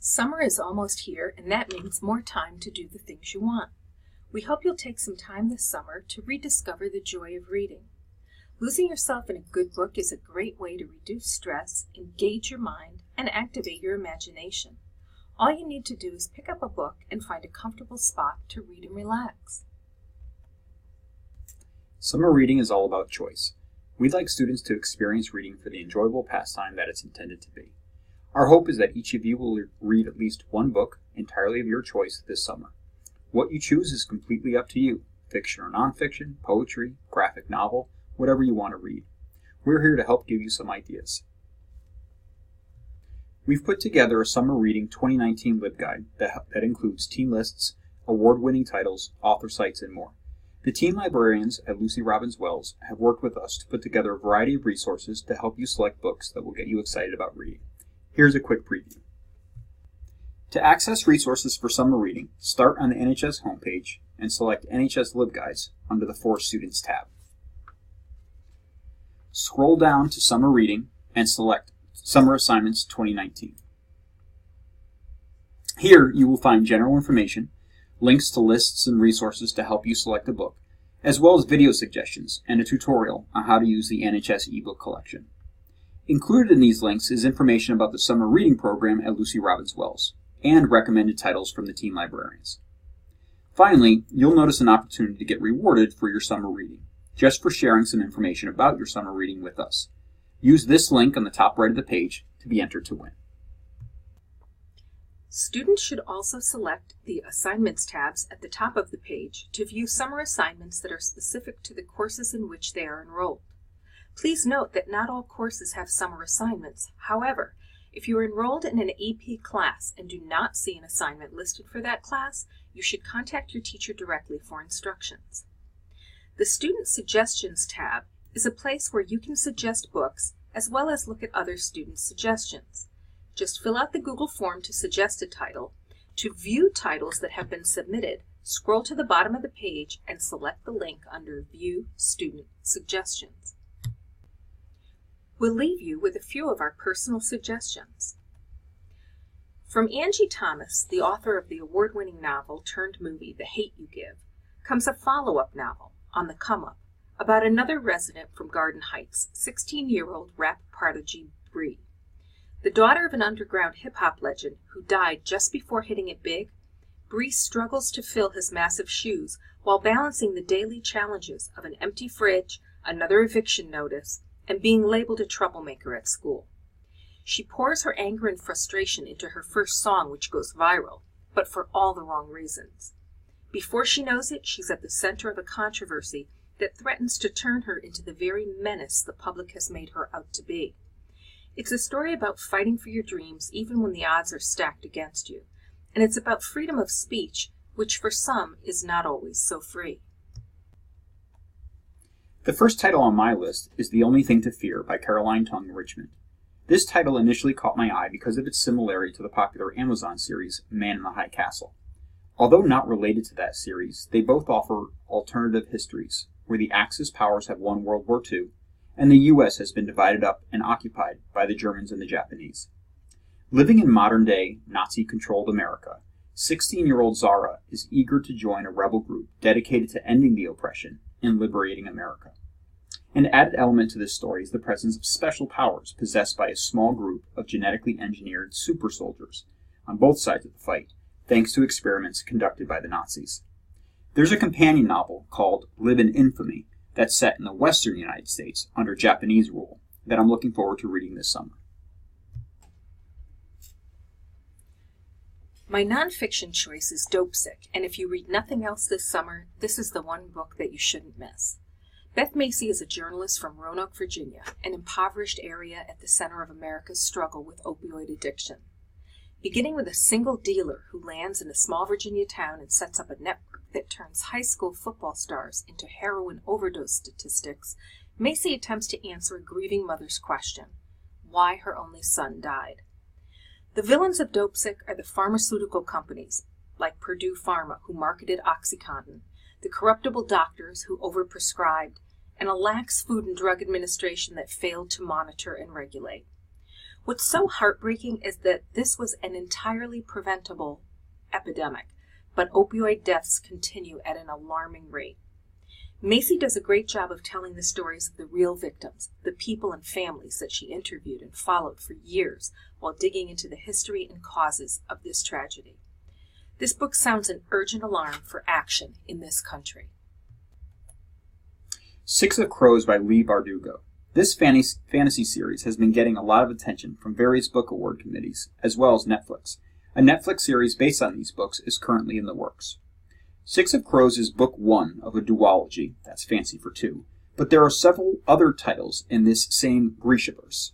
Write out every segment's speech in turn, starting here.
Summer is almost here, and that means more time to do the things you want. We hope you'll take some time this summer to rediscover the joy of reading. Losing yourself in a good book is a great way to reduce stress, engage your mind, and activate your imagination. All you need to do is pick up a book and find a comfortable spot to read and relax. Summer reading is all about choice. We'd like students to experience reading for the enjoyable pastime that it's intended to be. Our hope is that each of you will read at least one book entirely of your choice this summer. What you choose is completely up to you, fiction or nonfiction, poetry, graphic novel, whatever you want to read. We're here to help give you some ideas. We've put together a Summer Reading 2019 LibGuide that includes team lists, award-winning titles, author sites, and more. The team librarians at Lucy Robbins Wells have worked with us to put together a variety of resources to help you select books that will get you excited about reading. Here's a quick preview. To access resources for summer reading, start on the NHS homepage and select NHS LibGuides under the For Students tab. Scroll down to Summer Reading and select Summer Assignments 2019. Here you will find general information, links to lists and resources to help you select a book, as well as video suggestions and a tutorial on how to use the NHS ebook collection. Included in these links is information about the summer reading program at Lucy Robbins Wells and recommended titles from the team librarians. Finally, you'll notice an opportunity to get rewarded for your summer reading, just for sharing some information about your summer reading with us. Use this link on the top right of the page to be entered to win. Students should also select the Assignments tabs at the top of the page to view summer assignments that are specific to the courses in which they are enrolled. Please note that not all courses have summer assignments. However, if you are enrolled in an AP class and do not see an assignment listed for that class, you should contact your teacher directly for instructions. The Student Suggestions tab is a place where you can suggest books as well as look at other students' suggestions. Just fill out the Google form to suggest a title. To view titles that have been submitted, scroll to the bottom of the page and select the link under View Student Suggestions. We'll leave you with a few of our personal suggestions. From Angie Thomas, the author of the award-winning novel turned movie The Hate U Give, comes a follow-up novel, On the Come Up, about another resident from Garden Heights, 16-year-old rap prodigy Bree. The daughter of an underground hip-hop legend who died just before hitting it big, Bree struggles to fill his massive shoes while balancing the daily challenges of an empty fridge, another eviction notice, and being labeled a troublemaker at school. She pours her anger and frustration into her first song, which goes viral, but for all the wrong reasons. Before she knows it, she's at the center of a controversy that threatens to turn her into the very menace the public has made her out to be. It's a story about fighting for your dreams even when the odds are stacked against you, and it's about freedom of speech, which for some is not always so free. The first title on my list is The Only Thing to Fear by Caroline Tung Richmond. This title initially caught my eye because of its similarity to the popular Amazon series Man in the High Castle. Although not related to that series, they both offer alternative histories, where the Axis powers have won World War II, and the U.S. has been divided up and occupied by the Germans and the Japanese. Living in modern-day Nazi-controlled America, 16-year-old Zara is eager to join a rebel group dedicated to ending the oppression and liberating America. An added element to this story is the presence of special powers possessed by a small group of genetically engineered super soldiers on both sides of the fight, thanks to experiments conducted by the Nazis. There's a companion novel called Live in Infamy that's set in the western United States under Japanese rule that I'm looking forward to reading this summer. My nonfiction choice is Dopesick, and if you read nothing else this summer, this is the one book that you shouldn't miss. Beth Macy is a journalist from Roanoke, Virginia, an impoverished area at the center of America's struggle with opioid addiction. Beginning with a single dealer who lands in a small Virginia town and sets up a network that turns high school football stars into heroin overdose statistics, Macy attempts to answer a grieving mother's question, why her only son died. The villains of Dopesick are the pharmaceutical companies, like Purdue Pharma, who marketed OxyContin, the corruptible doctors who overprescribed, and a lax Food and Drug Administration that failed to monitor and regulate. What's so heartbreaking is that this was an entirely preventable epidemic, but opioid deaths continue at an alarming rate. Macy does a great job of telling the stories of the real victims, the people and families that she interviewed and followed for years while digging into the history and causes of this tragedy. This book sounds an urgent alarm for action in this country. Six of Crows by Leigh Bardugo. This fantasy series has been getting a lot of attention from various book award committees, as well as Netflix. A Netflix series based on these books is currently in the works. Six of Crows is book one of a duology, that's fancy for two, but there are several other titles in this same Grishaverse.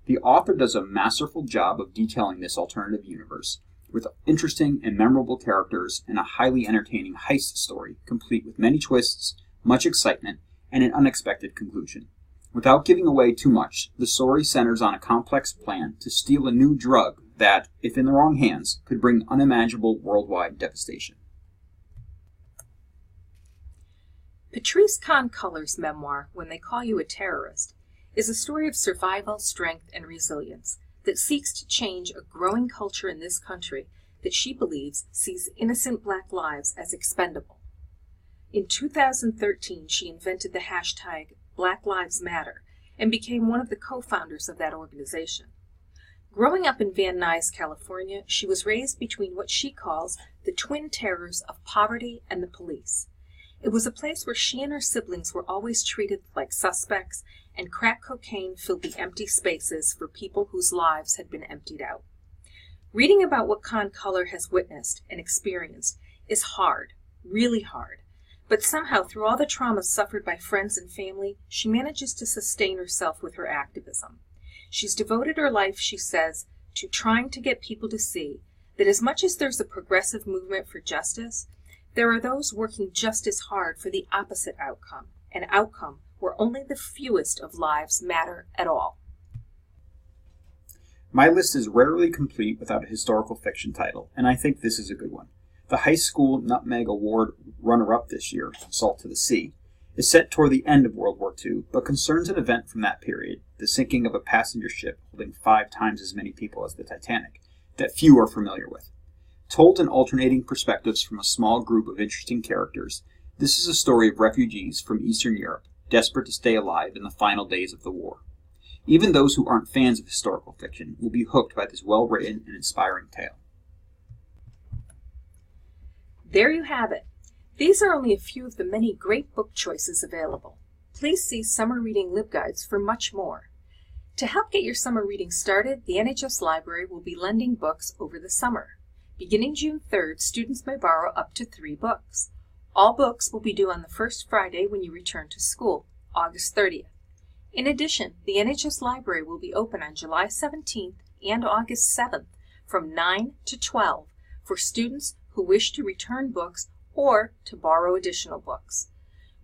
The author does a masterful job of detailing this alternative universe, with interesting and memorable characters and a highly entertaining heist story, complete with many twists, much excitement, and an unexpected conclusion. Without giving away too much, the story centers on a complex plan to steal a new drug that, if in the wrong hands, could bring unimaginable worldwide devastation. Patrice Kahn-Culler's memoir, When They Call You a Terrorist, is a story of survival, strength, and resilience that seeks to change a growing culture in this country that she believes sees innocent Black lives as expendable. In 2013, she invented the hashtag Black Lives Matter and became one of the co-founders of that organization. Growing up in Van Nuys, California, she was raised between what she calls the twin terrors of poverty and the police. It was a place where she and her siblings were always treated like suspects, and crack cocaine filled the empty spaces for people whose lives had been emptied out. Reading about what Kahn-Culler has witnessed and experienced is hard, really hard, but somehow through all the traumas suffered by friends and family, she manages to sustain herself with her activism. She's devoted her life, she says, to trying to get people to see that as much as there's a progressive movement for justice, there are those working just as hard for the opposite outcome, an outcome where only the fewest of lives matter at all. My list is rarely complete without a historical fiction title, and I think this is a good one. The High School Nutmeg Award runner-up this year, Salt to the Sea, is set toward the end of World War II, but concerns an event from that period, the sinking of a passenger ship holding 5 times as many people as the Titanic, that few are familiar with. Told in alternating perspectives from a small group of interesting characters, this is a story of refugees from Eastern Europe, desperate to stay alive in the final days of the war. Even those who aren't fans of historical fiction will be hooked by this well-written and inspiring tale. There you have it. These are only a few of the many great book choices available. Please see Summer Reading LibGuides for much more. To help get your summer reading started, the NHS Library will be lending books over the summer. Beginning June 3rd, students may borrow up to 3 books. All books will be due on the first Friday when you return to school, August 30th. In addition, the NHS Library will be open on July 17th and August 7th from 9 to 12 for students who wish to return books or to borrow additional books.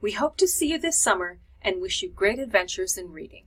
We hope to see you this summer and wish you great adventures in reading.